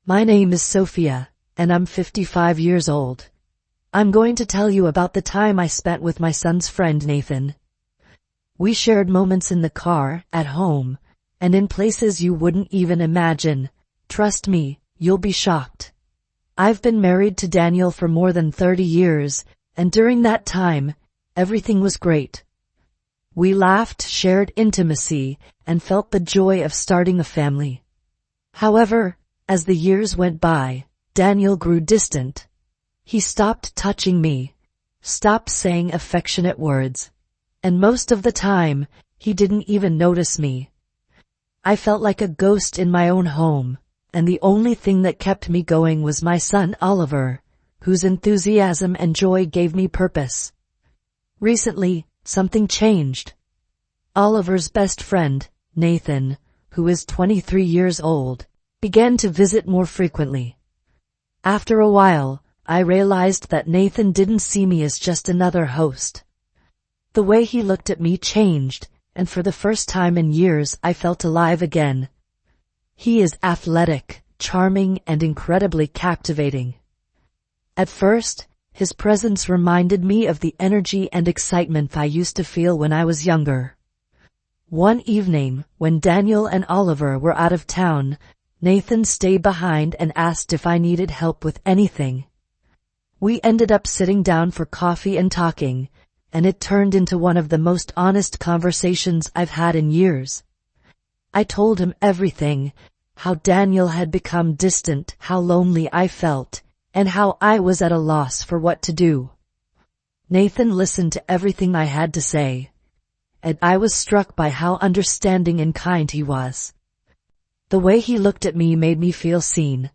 My name is Sophia, and I'm 55 years old. I'm going to tell you about the time I spent with my son's friend Nathan. We shared moments in the car, at home, and in places you wouldn't even imagine. Trust me, you'll be shocked. I've been married to Daniel for more than 30 years, and during that time, everything was great. We laughed, shared intimacy, and felt the joy of starting a family. However, as the years went by, Daniel grew distant. He stopped touching me, stopped saying affectionate words, and most of the time, he didn't even notice me. I felt like a ghost in my own home, and the only thing that kept me going was my son Oliver, whose enthusiasm and joy gave me purpose. Recently, something changed. Oliver's best friend, Nathan, who is 23 years old, began to visit more frequently. After a while, I realized that Nathan didn't see me as just another host. The way he looked at me changed, and for the first time in years I felt alive again. He is athletic, charming, and incredibly captivating. At first, his presence reminded me of the energy and excitement I used to feel when I was younger. One evening, when Daniel and Oliver were out of town, Nathan stayed behind and asked if I needed help with anything. We ended up sitting down for coffee and talking, and it turned into one of the most honest conversations I've had in years. I told him everything, how Daniel had become distant, how lonely I felt, and how I was at a loss for what to do. Nathan listened to everything I had to say, and I was struck by how understanding and kind he was. The way he looked at me made me feel seen.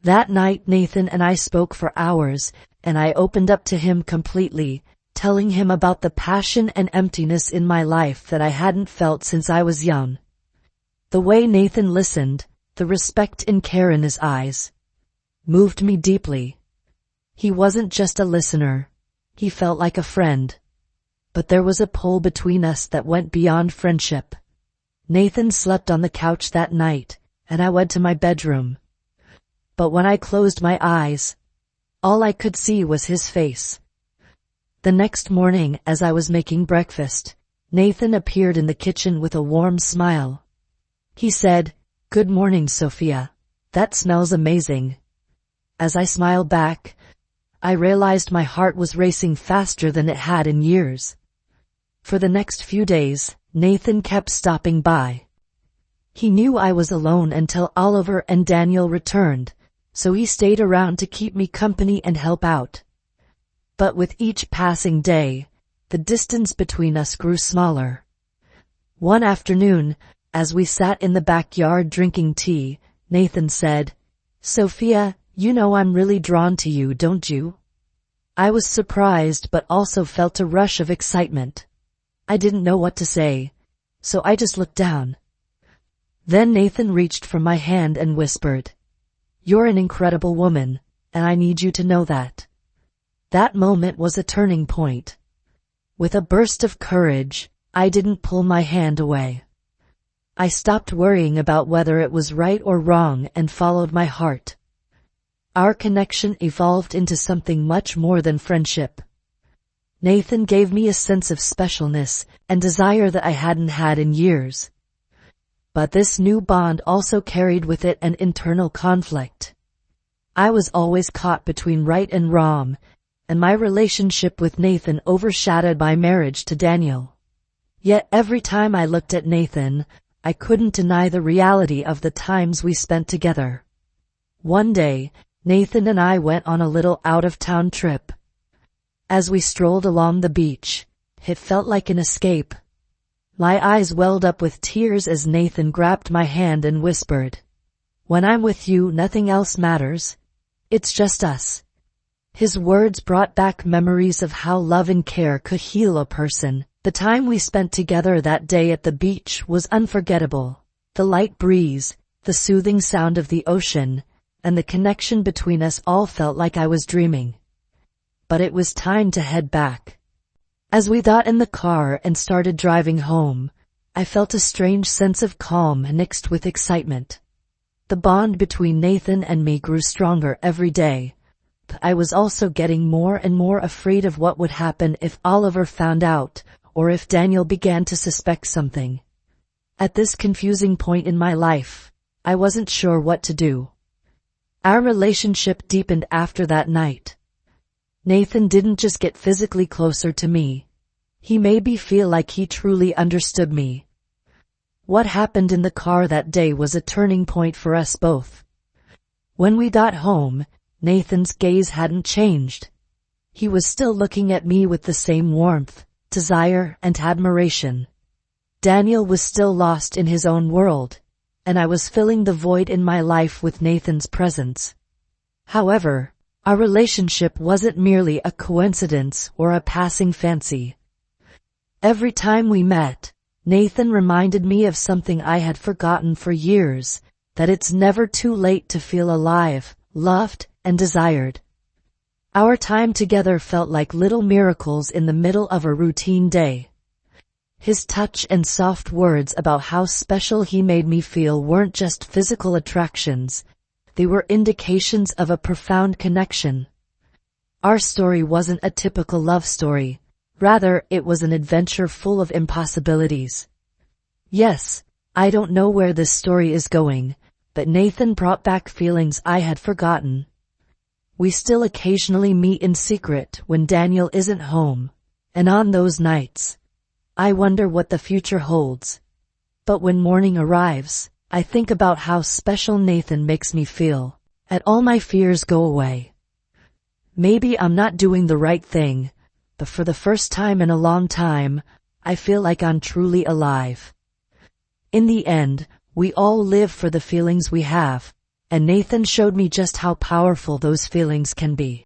That night Nathan and I spoke for hours, and I opened up to him completely, telling him about the passion and emptiness in my life that I hadn't felt since I was young. The way Nathan listened, the respect and care in his eyes, moved me deeply. He wasn't just a listener. He felt like a friend. But there was a pull between us that went beyond friendship. Nathan slept on the couch that night, and I went to my bedroom. But when I closed my eyes, all I could see was his face. The next morning, as I was making breakfast, Nathan appeared in the kitchen with a warm smile. He said, "Good morning, Sophia. That smells amazing." As I smiled back, I realized my heart was racing faster than it had in years. For the next few days, Nathan kept stopping by. He knew I was alone until Oliver and Daniel returned, so he stayed around to keep me company and help out. But with each passing day, the distance between us grew smaller. One afternoon, as we sat in the backyard drinking tea, Nathan said, "Sophia, you know I'm really drawn to you, don't you?" I was surprised but also felt a rush of excitement. I didn't know what to say, so I just looked down. Then Nathan reached for my hand and whispered, "You're an incredible woman, and I need you to know that." That moment was a turning point. With a burst of courage, I didn't pull my hand away. I stopped worrying about whether it was right or wrong and followed my heart. Our connection evolved into something much more than friendship. Nathan gave me a sense of specialness and desire that I hadn't had in years. But this new bond also carried with it an internal conflict. I was always caught between right and wrong, and my relationship with Nathan overshadowed my marriage to Daniel. Yet every time I looked at Nathan, I couldn't deny the reality of the times we spent together. One day, Nathan and I went on a little out-of-town trip. As we strolled along the beach, it felt like an escape. My eyes welled up with tears as Nathan grabbed my hand and whispered, "When I'm with you, nothing else matters. It's just us." His words brought back memories of how love and care could heal a person. The time we spent together that day at the beach was unforgettable. The light breeze, the soothing sound of the ocean, and the connection between us all felt like I was dreaming. But it was time to head back. As we got in the car and started driving home, I felt a strange sense of calm mixed with excitement. The bond between Nathan and me grew stronger every day. But I was also getting more and more afraid of what would happen if Oliver found out, or if Daniel began to suspect something. At this confusing point in my life, I wasn't sure what to do. Our relationship deepened after that night. Nathan didn't just get physically closer to me. He made me feel like he truly understood me. What happened in the car that day was a turning point for us both. When we got home, Nathan's gaze hadn't changed. He was still looking at me with the same warmth, desire, and admiration. Daniel was still lost in his own world, and I was filling the void in my life with Nathan's presence. However, our relationship wasn't merely a coincidence or a passing fancy. Every time we met, Nathan reminded me of something I had forgotten for years, that it's never too late to feel alive, loved, and desired. Our time together felt like little miracles in the middle of a routine day. His touch and soft words about how special he made me feel weren't just physical attractions, they were indications of a profound connection. Our story wasn't a typical love story. Rather, it was an adventure full of impossibilities. Yes, I don't know where this story is going, but Nathan brought back feelings I had forgotten. We still occasionally meet in secret when Daniel isn't home, and on those nights, I wonder what the future holds. But when morning arrives, I think about how special Nathan makes me feel, and all my fears go away. Maybe I'm not doing the right thing, but for the first time in a long time, I feel like I'm truly alive. In the end, we all live for the feelings we have, and Nathan showed me just how powerful those feelings can be.